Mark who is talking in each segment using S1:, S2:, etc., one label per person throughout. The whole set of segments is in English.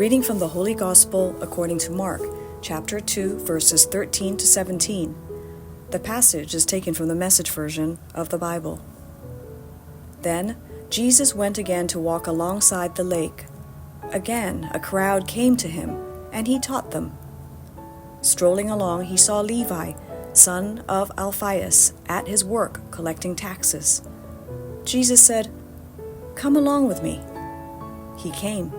S1: reading from the Holy Gospel according to Mark, chapter 2, verses 13 to 17. The passage is taken from the Message version of the Bible. Then Jesus went again to walk alongside the lake. Again, a crowd came to him, and he taught them. Strolling along, he saw Levi, son of Alphaeus, at his work collecting taxes. Jesus said, "Come along with me." He came.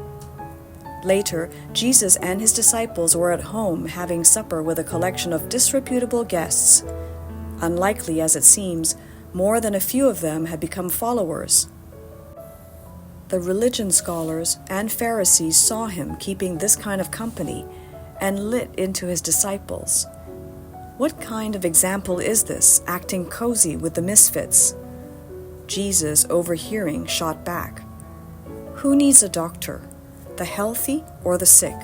S1: Later, Jesus and his disciples were at home having supper with a collection of disreputable guests. Unlikely as it seems, more than a few of them had become followers. The religion scholars and Pharisees saw him keeping this kind of company and lit into his disciples. What kind of example is this, acting cozy with the misfits? Jesus, overhearing, shot back, "Who needs a doctor? The healthy or the sick?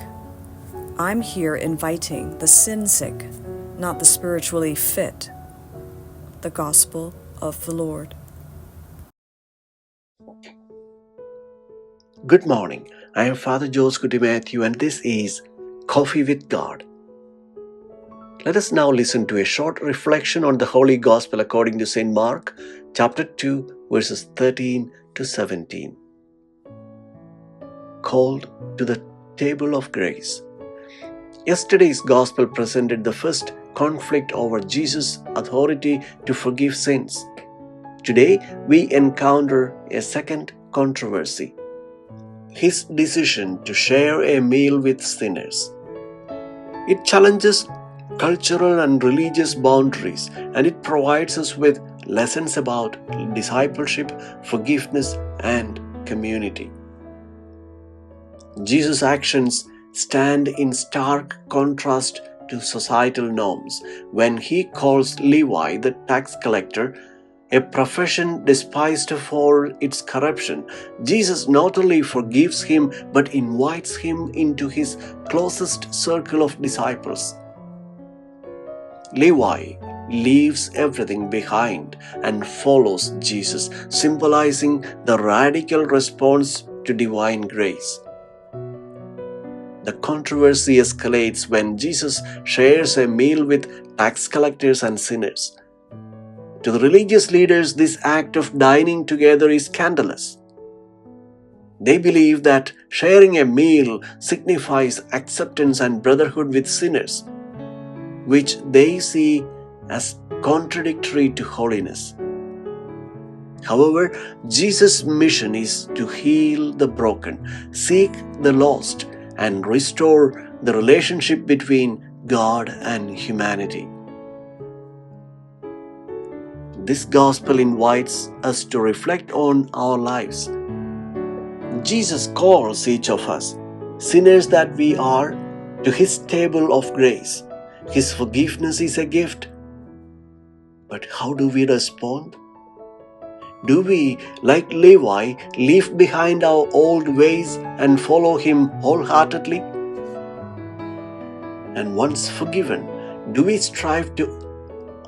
S1: I'm here inviting the sin-sick, not the spiritually fit." The Gospel of the Lord.
S2: Good morning. I am Father Joseph Matthew, and this is Coffee with God. Let us now listen to a short reflection on the Holy Gospel according to St. Mark, chapter 2, verses 13 to 17. Called to the table of grace. Yesterday's Gospel presented the first conflict over Jesus' authority to forgive sins. Today, we encounter a second controversy: his decision to share a meal with sinners. It challenges cultural and religious boundaries, and it provides us with lessons about discipleship, forgiveness, and community. Jesus' actions stand in stark contrast to societal norms when he calls Levi, the tax collector, a profession despised for its corruption. Jesus not only forgives him but invites him into his closest circle of disciples. Levi leaves everything behind and follows Jesus, symbolizing the radical response to divine grace. The controversy escalates when Jesus shares a meal with tax collectors and sinners. To the religious leaders, this act of dining together is scandalous. They believe that sharing a meal signifies acceptance and brotherhood with sinners, which they see as contradictory to holiness. However, Jesus' mission is to heal the broken, seek the lost, and restore the relationship between God and humanity. This gospel invites us to reflect on our lives. Jesus calls each of us, sinners that we are, to his table of grace. His forgiveness is a gift. But how do we respond? Do we, like Levi, leave behind our old ways and follow him wholeheartedly? And once forgiven, do we strive to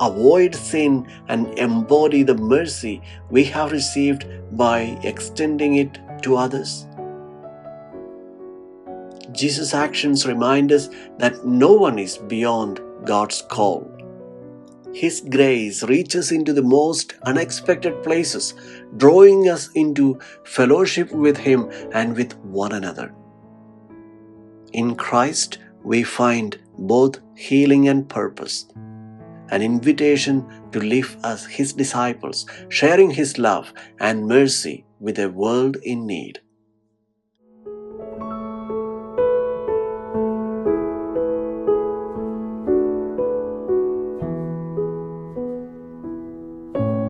S2: avoid sin and embody the mercy we have received by extending it to others? Jesus' actions remind us that no one is beyond God's call. His grace reaches into the most unexpected places, drawing us into fellowship with him and with one another. In Christ, we find both healing and purpose, an invitation to live as his disciples, sharing his love and mercy with a world in need.